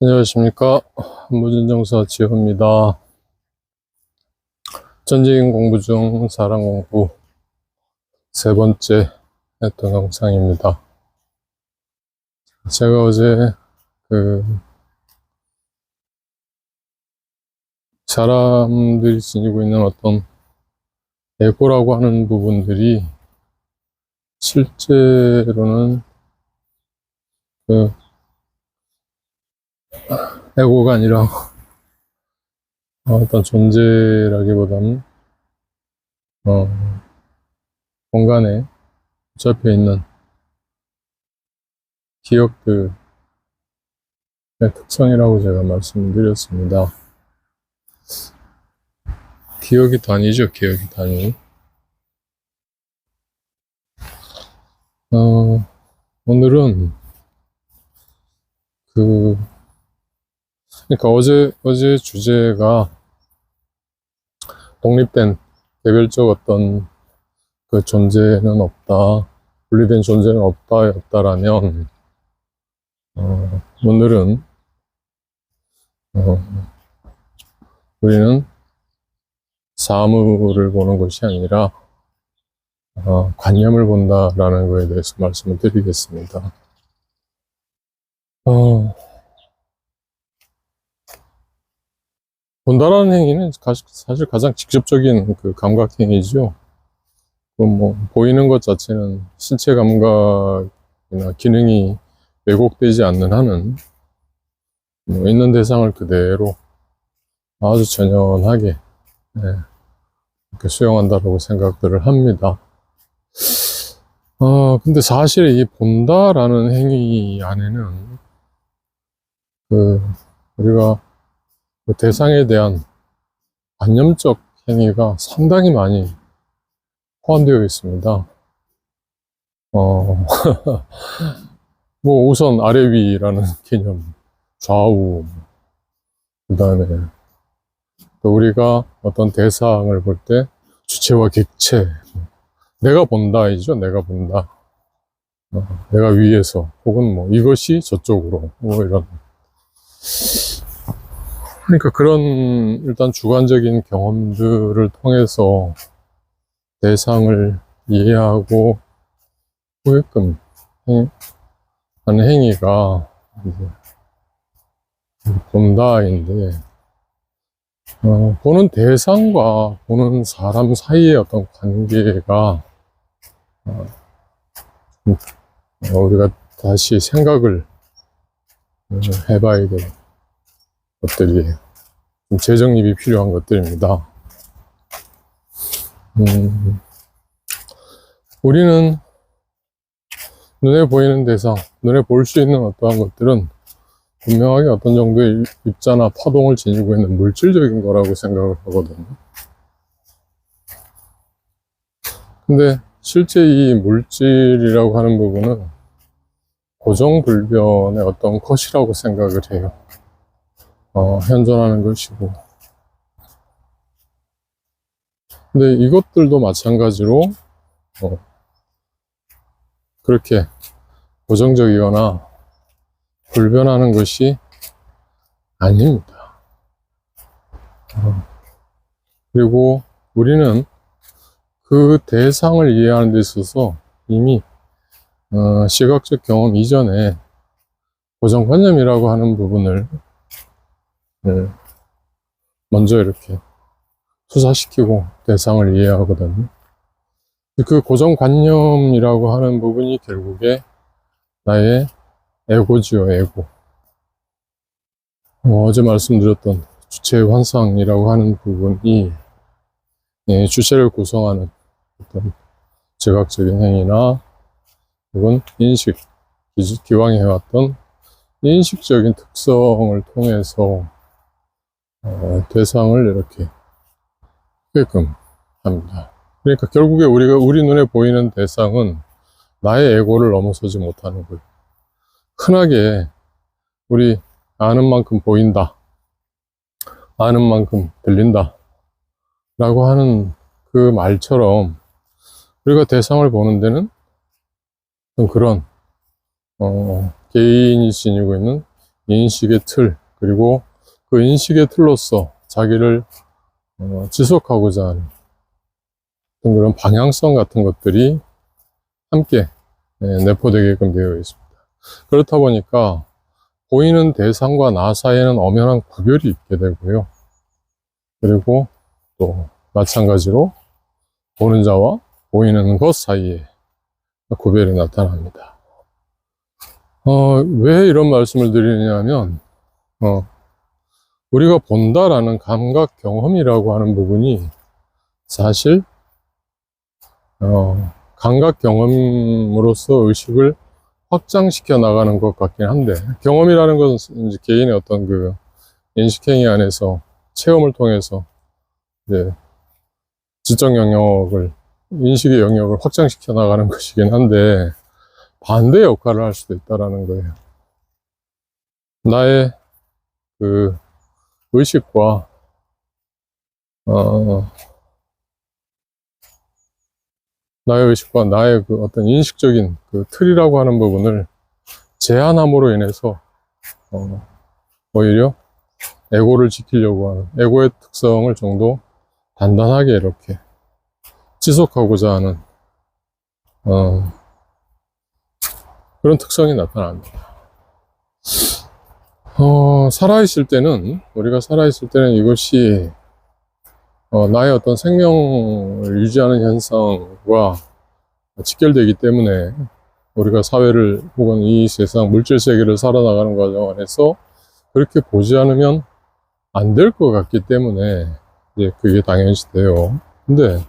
안녕하십니까. 무진정서 지호입니다. 전지인 공부 중 사랑 공부 세 번째 했던 영상입니다. 제가 어제 사람들이 지니고 있는 어떤 에고라고 하는 부분들이 실제로는 에고가 아니라 어떤 존재라기보다는 공간에 붙잡혀 있는 기억들의 특성이라고 제가 말씀드렸습니다. 기억이 단위죠, 기억이 단위. 오늘은 그러니까 어제 주제가 독립된 개별적 어떤 그 존재는 없다, 분리된 존재는 없다였다라면, 오늘은, 우리는 사물을 보는 것이 아니라, 관념을 본다라는 거에 대해서 말씀을 드리겠습니다. 본다라는 행위는 사실 가장 직접적인 그 감각 행위죠. 보이는 것 자체는 신체 감각이나 기능이 왜곡되지 않는 한은 있는 대상을 그대로 아주 전연하게 이렇게 수용한다라고 생각들을 합니다. 근데 사실 이 본다라는 행위 안에는 우리가 그 대상에 대한 관념적 행위가 상당히 많이 포함되어 있습니다. 우선 아래 위라는 개념, 좌우, 그 다음에 또 우리가 어떤 대상을 볼 때 주체와 객체, 내가 본다이죠. 내가 본다. 내가 위에서, 혹은 이것이 저쪽으로, 이런. 그러니까 그런 일단 주관적인 경험들을 통해서 대상을 이해하고 보게끔 하는 행위가 본다인데, 보는 대상과 보는 사람 사이의 어떤 관계가 우리가 다시 생각을 해봐야 될 것들이에요. 좀 재정립이 필요한 것들입니다. 우리는 눈에 보이는 대상, 눈에 볼 수 있는 어떠한 것들은 분명하게 어떤 정도의 입자나 파동을 지니고 있는 물질적인 거라고 생각을 하거든요. 근데 실제 이 물질이라고 하는 부분은 고정불변의 어떤 것이라고 생각을 해요. 현존하는 것이고. 근데 이것들도 마찬가지로 그렇게 고정적이거나 불변하는 것이 아닙니다. 그리고 우리는 그 대상을 이해하는 데 있어서 이미 시각적 경험 이전에 고정관념이라고 하는 부분을 먼저 이렇게 투사시키고 대상을 이해하거든요. 그 고정관념이라고 하는 부분이 결국에 나의 에고지요, 에고. 어제 말씀드렸던 주체의 환상이라고 하는 부분이 주체를 구성하는 어떤 지각적인 행위나 혹은 인식, 기왕에 해왔던 인식적인 특성을 통해서 대상을 이렇게 보게끔 합니다. 그러니까 결국에 우리 눈에 보이는 대상은 나의 에고를 넘어서지 못하는 거예요. 흔하게 우리 아는 만큼 보인다, 아는 만큼 들린다 라고 하는 그 말처럼 우리가 대상을 보는 데는 그런 개인이 지니고 있는 인식의 틀, 그리고 그 인식의 틀로서 자기를 지속하고자 하는 그런 방향성 같은 것들이 함께 내포되게끔 되어 있습니다. 그렇다 보니까 보이는 대상과 나 사이에는 엄연한 구별이 있게 되고요. 그리고 또 마찬가지로 보는 자와 보이는 것 사이에 구별이 나타납니다. 왜 이런 말씀을 드리냐면, 우리가 본다라는 감각 경험이라고 하는 부분이 사실, 감각 경험으로서 의식을 확장시켜 나가는 것 같긴 한데, 경험이라는 것은 이제 개인의 어떤 그 인식행위 안에서 체험을 통해서 이제 지적 영역을, 인식의 영역을 확장시켜 나가는 것이긴 한데, 반대 역할을 할 수도 있다라는 거예요. 나의 그 의식과, 나의 의식과 나의 그 어떤 인식적인 그 틀이라고 하는 부분을 제한함으로 인해서, 오히려 에고를 지키려고 하는, 에고의 특성을 좀 더 단단하게 이렇게 지속하고자 하는, 그런 특성이 나타납니다. 살아있을 때는, 우리가 살아있을 때는 이것이, 나의 어떤 생명을 유지하는 현상과 직결되기 때문에 우리가 사회를 혹은 이 세상, 물질 세계를 살아나가는 과정 안에서 그렇게 보지 않으면 안 될 것 같기 때문에 이제 그게 당연시 돼요. 근데,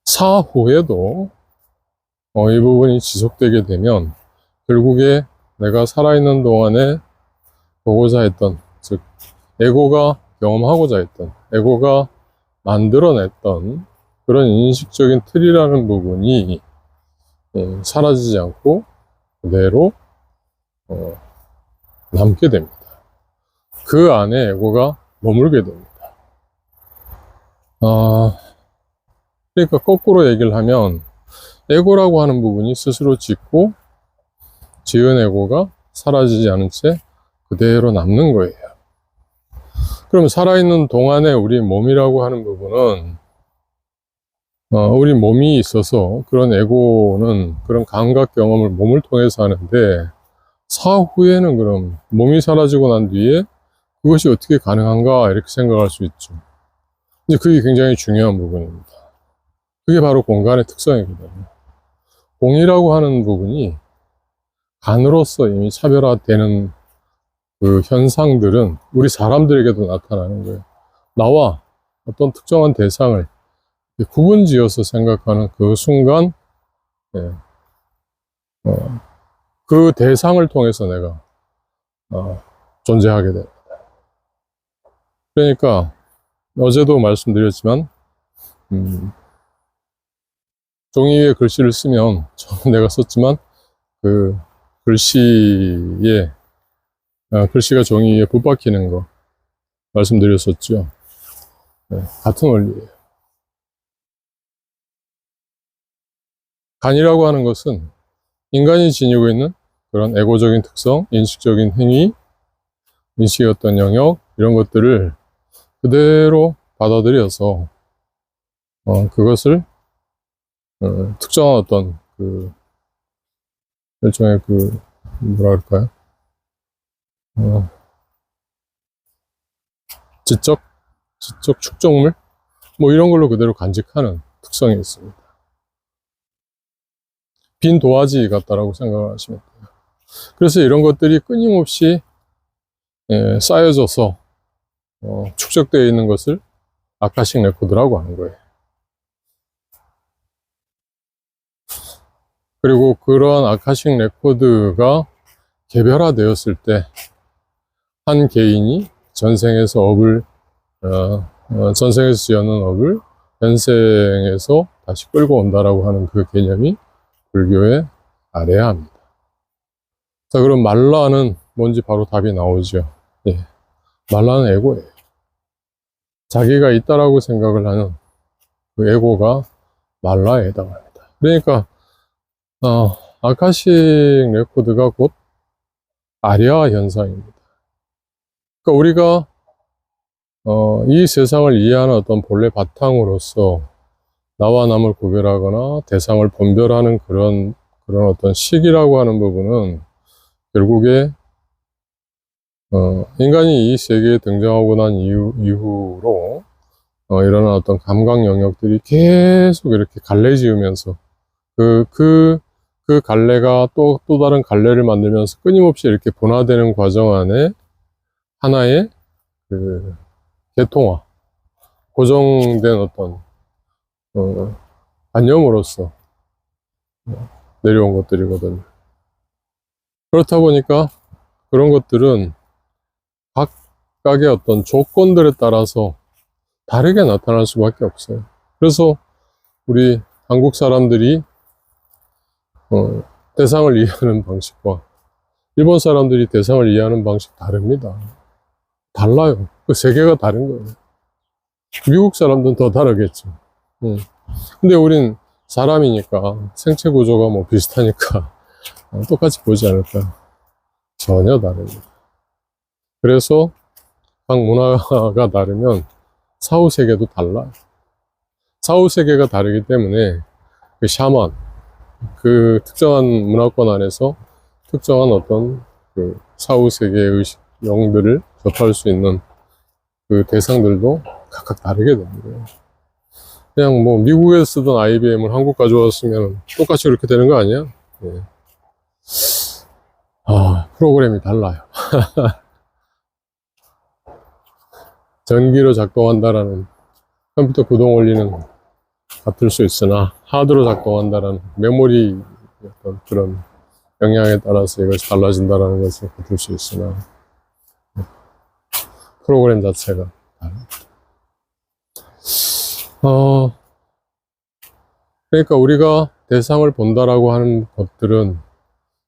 사후에도 이 부분이 지속되게 되면 결국에 내가 살아있는 동안에 보고자 했던, 즉 에고가 경험하고자 했던, 에고가 만들어냈던 그런 인식적인 틀이라는 부분이 사라지지 않고 그대로 남게 됩니다. 그 안에 에고가 머물게 됩니다. 그러니까 거꾸로 얘기를 하면 에고라고 하는 부분이 스스로 짓고 지은 에고가 사라지지 않은 채 그대로 남는 거예요. 그럼 살아있는 동안에 우리 몸이라고 하는 부분은 우리 몸이 있어서 그런 에고는 그런 감각 경험을 몸을 통해서 하는데, 사후에는 그럼 몸이 사라지고 난 뒤에 그것이 어떻게 가능한가 이렇게 생각할 수 있죠. 이제 그게 굉장히 중요한 부분입니다. 그게 바로 공간의 특성이거든요. 공이라고 하는 부분이 간으로서 이미 차별화되는 그 현상들은 우리 사람들에게도 나타나는 거예요. 나와 어떤 특정한 대상을 구분 지어서 생각하는 그 순간, 그 대상을 통해서 내가 존재하게 됩니다. 그러니까 어제도 말씀드렸지만 종이 위에 글씨를 쓰면, 처음 내가 썼지만 그 글씨에 글씨가 종이 위에 붙박히는 거 말씀드렸었죠. 같은 원리예요. 간이라고 하는 것은 인간이 지니고 있는 그런 에고적인 특성, 인식적인 행위, 인식의 어떤 영역, 이런 것들을 그대로 받아들여서 그것을 특정한 어떤 그 일종의 그 뭐라 그럴까요? 지적 축적물 뭐 이런 걸로 그대로 간직하는 특성이 있습니다. 빈 도화지 같다라고 생각하시면 돼요. 그래서 이런 것들이 끊임없이 쌓여져서 축적되어 있는 것을 아카식 레코드라고 하는 거예요. 그리고 그러한 아카식 레코드가 개별화되었을 때 한 개인이 전생에서 전생에서 지어놓은 업을 현생에서 다시 끌고 온다라고 하는 그 개념이 불교의 아래야 합니다. 자, 그럼 말라는 뭔지 바로 답이 나오죠. 예, 말라는 에고예요. 자기가 있다라고 생각을 하는 그 에고가 말라에 해당합니다. 그러니까 아카식 레코드가 곧 아리아 현상입니다. 그러니까 우리가 이 세상을 이해하는 어떤 본래 바탕으로서 나와 남을 구별하거나 대상을 분별하는 그런 어떤 식이라고 하는 부분은 결국에 인간이 이 세계에 등장하고 난 이후로 일어난 어떤 감각 영역들이 계속 이렇게 갈래 지으면서 그 갈래가 또 다른 갈래를 만들면서 끊임없이 이렇게 분화되는 과정 안에 하나의 그 계통화, 고정된 어떤 관념으로서 내려온 것들이거든요. 그렇다 보니까 그런 것들은 각각의 어떤 조건들에 따라서 다르게 나타날 수밖에 없어요. 그래서 우리 한국 사람들이 대상을 이해하는 방식과 일본 사람들이 대상을 이해하는 방식 다릅니다. 달라요. 그 세계가 다른 거예요. 미국 사람들은 더 다르겠죠. 근데 우린 사람이니까 생체 구조가 뭐 비슷하니까 똑같이 보지 않을까? 전혀 다릅니다. 그래서 각 문화가 다르면 사후 세계도 달라요. 사후 세계가 다르기 때문에 그 샤먼, 그 특정한 문화권 안에서 특정한 어떤 그 사후 세계의 의식, 영들을 접할 수 있는 그 대상들도 각각 다르게 됩니다. 그냥 뭐 미국에서 쓰던 IBM을 한국 가져왔으면 똑같이 그렇게 되는 거 아니야? 예. 프로그램이 달라요. 전기로 작동한다라는 컴퓨터 구동 원리는 같을 수 있으나 하드로 작동한다라는 메모리 어떤 그런 영향에 따라서 이것이 달라진다라는 것은 같을 수 있으나 프로그램 자체가 다릅니다. 그러니까 우리가 대상을 본다라고 하는 것들은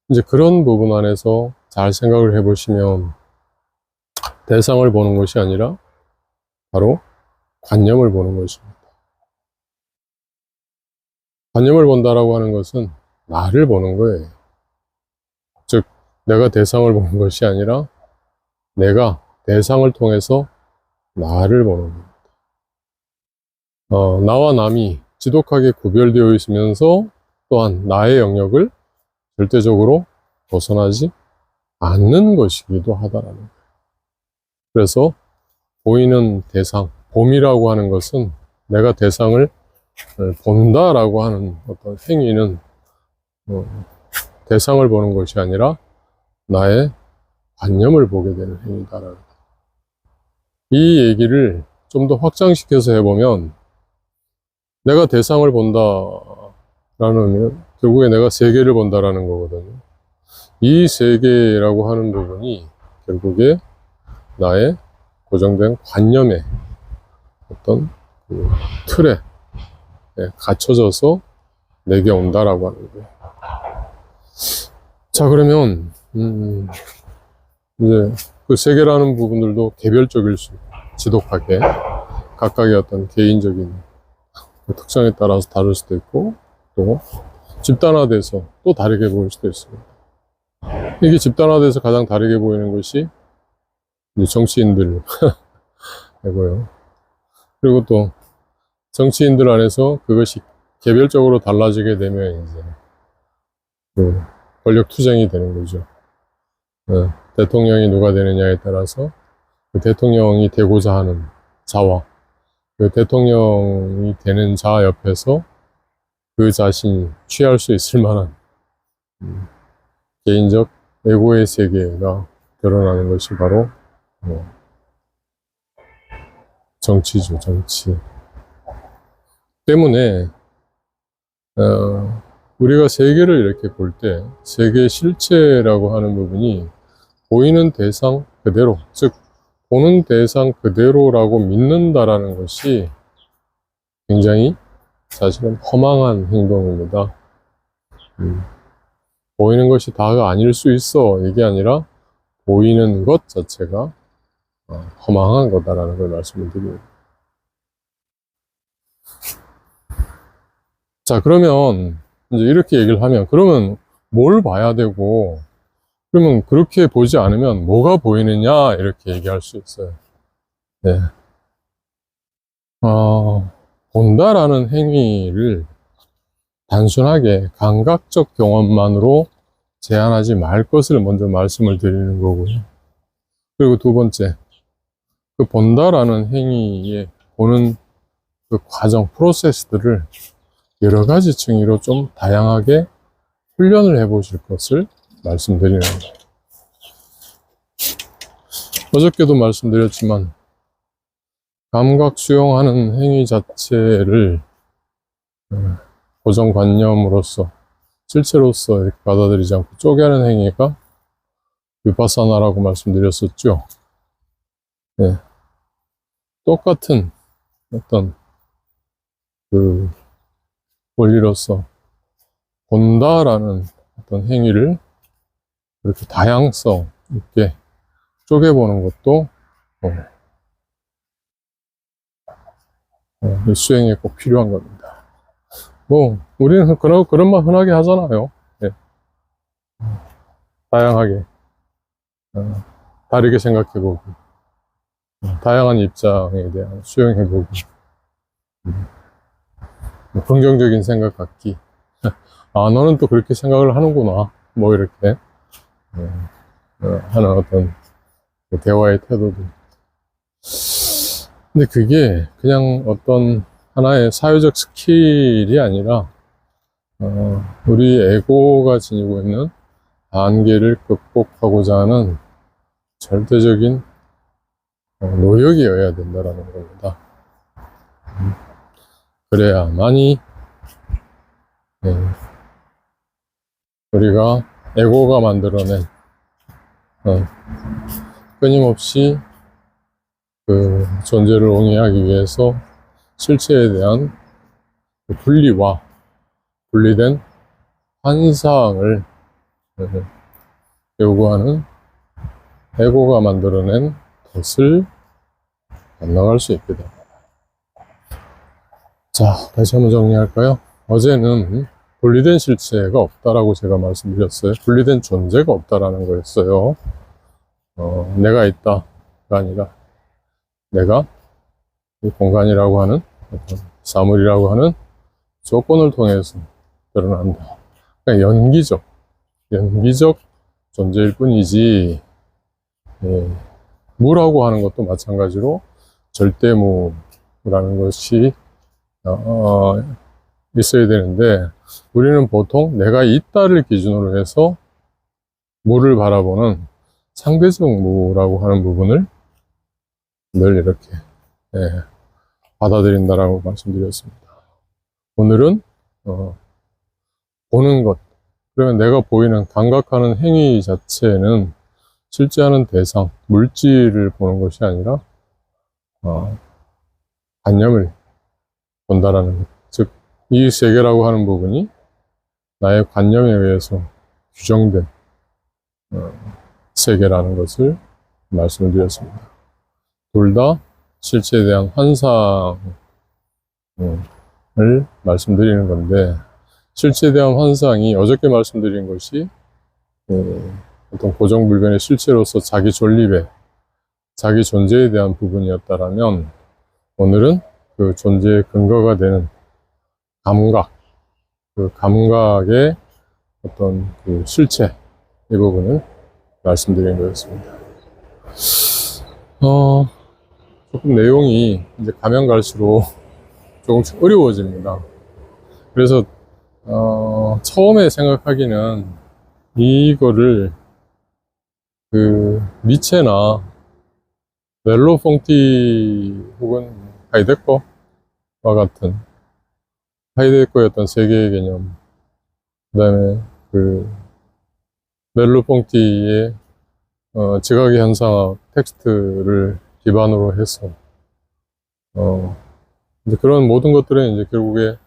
이제 그런 부분 안에서 잘 생각을 해보시면 대상을 보는 것이 아니라 바로 관념을 보는 것입니다. 관념을 본다라고 하는 것은 나를 보는 거예요. 즉, 내가 대상을 보는 것이 아니라 내가 대상을 통해서 나를 보는 겁니다. 나와 남이 지독하게 구별되어 있으면서 또한 나의 영역을 절대적으로 벗어나지 않는 것이기도 하다라는 거예요. 그래서 보이는 대상, 봄이라고 하는 것은 내가 대상을 본다라고 하는 어떤 행위는 대상을 보는 것이 아니라 나의 관념을 보게 되는 행위다라는 거예요. 이 얘기를 좀 더 확장시켜서 해보면 내가 대상을 본다라는 의미는 결국에 내가 세계를 본다라는 거거든요. 이 세계라고 하는 부분이 결국에 나의 고정된 관념의 어떤 그 틀에 갇혀져서 내게 온다라고 하는 거예요. 자, 그러면 이제 그 세계라는 부분들도 개별적일 수 있고 지독하게 각각의 어떤 개인적인 그 특성에 따라서 다를 수도 있고 또 집단화돼서 또 다르게 보일 수도 있습니다. 이게 집단화돼서 가장 다르게 보이는 것이 이제 정치인들이고요. 그리고 또 정치인들 안에서 그것이 개별적으로 달라지게 되면 이제 그 권력 투쟁이 되는 거죠. 대통령이 누가 되느냐에 따라서 그 대통령이 되고자 하는 자와 그 대통령이 되는 자 옆에서 그 자신이 취할 수 있을 만한 개인적 에고의 세계가 드러나는 것이 바로 정치죠, 정치. 때문에 우리가 세계를 이렇게 볼 때 세계 실체라고 하는 부분이 보이는 대상 그대로, 즉 보는 대상 그대로라고 믿는다라는 것이 굉장히 사실은 허망한 행동입니다. 보이는 것이 다가 아닐 수 있어 이게 아니라 보이는 것 자체가 허망한 거다라는 걸 말씀을 드립니다. 자, 그러면 이제 이렇게 얘기를 하면, 그러면 뭘 봐야 되고, 그러면 그렇게 보지 않으면 뭐가 보이느냐, 이렇게 얘기할 수 있어요. 네. 본다라는 행위를 단순하게 감각적 경험만으로 제한하지 말 것을 먼저 말씀을 드리는 거고요. 그리고 두 번째, 그 본다라는 행위에 보는 그 과정, 프로세스들을 여러 가지 층위로 좀 다양하게 훈련을 해 보실 것을 말씀드리는 거예요. 어저께도 말씀드렸지만, 감각 수용하는 행위 자체를 고정관념으로서, 실체로서 이렇게 받아들이지 않고 쪼개는 행위가 위파사나라고 말씀드렸었죠. 네. 똑같은 어떤 그 원리로서 본다라는 어떤 행위를 이렇게 다양성 있게 쪼개보는 것도 수행에 꼭 필요한 겁니다. 뭐 우리는 그런 말 흔하게 하잖아요. 네. 다양하게 다르게 생각해보고 다양한 입장에 대한 수용해보고 긍정적인 생각 갖기. 아, 너는 또 그렇게 생각을 하는구나. 뭐 이렇게 하는 어떤 대화의 태도들. 근데 그게 그냥 어떤 하나의 사회적 스킬이 아니라 우리 에고가 지니고 있는 한계를 극복하고자 하는 절대적인 노력이어야 된다라는 겁니다. 그래야만이 우리가 에고가 만들어낸 끊임없이 그 존재를 옹이하기 위해서 실체에 대한 분리와 분리된 환상을 요구하는 에고가 만들어낸 덫을 건너갈 수 있게 됩니다. 자, 다시 한번 정리할까요? 어제는 분리된 실체가 없다라고 제가 말씀드렸어요. 분리된 존재가 없다라는 거였어요. 내가 있다가 아니라 내가 이 공간이라고 하는 어떤 사물이라고 하는 조건을 통해서 드러난다. 그러니까 연기적 존재일 뿐이지, 무라고 하는 것도 마찬가지로 절대무라는 것이 있어야 되는데, 우리는 보통 내가 있다를 기준으로 해서 무를 바라보는 상대적 무라고 하는 부분을 늘 이렇게 받아들인다라고 말씀드렸습니다. 오늘은 보는 것, 그러면 내가 보이는 감각하는 행위 자체는 실제하는 대상, 물질을 보는 것이 아니라 관념을 본다라는 것. 즉, 이 세계라고 하는 부분이 나의 관념에 의해서 규정된 세계라는 것을 말씀을 드렸습니다. 둘 다 실체에 대한 환상을 말씀드리는 건데, 실체에 대한 환상이 어저께 말씀드린 것이 어떤 고정불변의 실체로서 자기 존립에, 자기 존재에 대한 부분이었다라면, 오늘은 그 존재의 근거가 되는 감각, 그 감각의 어떤 그 실체, 이 부분을 말씀드린 거였습니다. 조금 내용이 이제 가면 갈수록 조금씩 어려워집니다. 그래서 처음에 생각하기는 이거를 그 니체나 멜로퐁티 혹은 하이데거와 같은 하이데거의 어떤 세계의 개념, 그 다음에 그 멜로퐁티의 지각의 현상학 텍스트를 기반으로 해서 이제 그런 모든 것들은 이제 결국에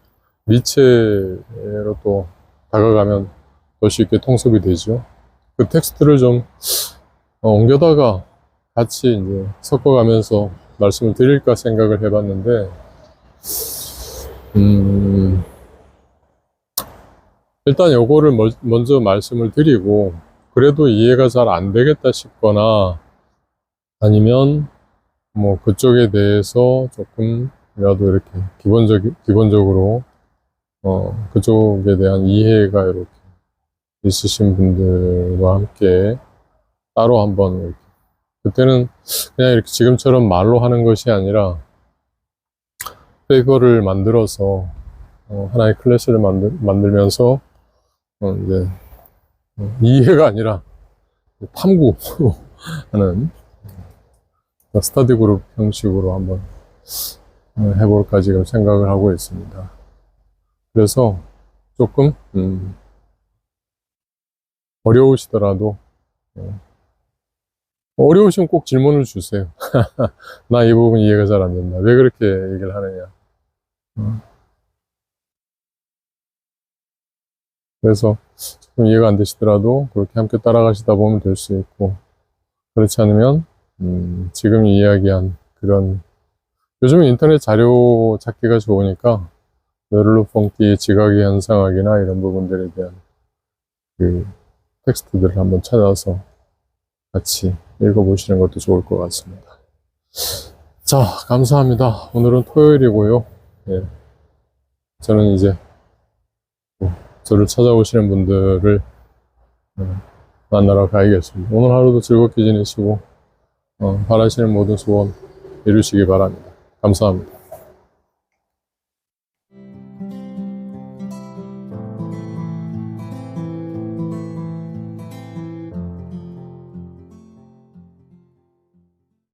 니체로 또 다가가면 더 쉽게 통습이 되죠. 그 텍스트를 좀 옮겨다가 같이 이제 섞어가면서 말씀을 드릴까 생각을 해봤는데, 일단 요거를 먼저 말씀을 드리고, 그래도 이해가 잘 안 되겠다 싶거나, 아니면 뭐 그쪽에 대해서 조금이라도 이렇게 기본적으로, 그쪽에 대한 이해가 이렇게 있으신 분들과 함께 따로 한번 이렇게, 그때는 그냥 이렇게 지금처럼 말로 하는 것이 아니라 페이퍼를 만들어서 하나의 클래스를 만들면서 이제 이해가 아니라 탐구하는 스터디 그룹 형식으로 한번 해볼까 지금 생각을 하고 있습니다. 그래서 조금 어려우시더라도 어려우시면 꼭 질문을 주세요. 나 이 부분 이해가 잘 안 된다. 왜 그렇게 얘기를 하느냐. 그래서 조금 이해가 안 되시더라도 그렇게 함께 따라가시다 보면 될 수 있고, 그렇지 않으면 지금 이야기한 그런, 요즘은 인터넷 자료 찾기가 좋으니까 르르 펑띠의 지각의 현상학이나 이런 부분들에 대한 그 텍스트들을 한번 찾아서 같이 읽어보시는 것도 좋을 것 같습니다. 자, 감사합니다. 오늘은 토요일이고요. 예. 저는 이제 저를 찾아오시는 분들을 만나러 가야겠습니다. 오늘 하루도 즐겁게 지내시고 바라시는 모든 소원 이루시기 바랍니다. 감사합니다.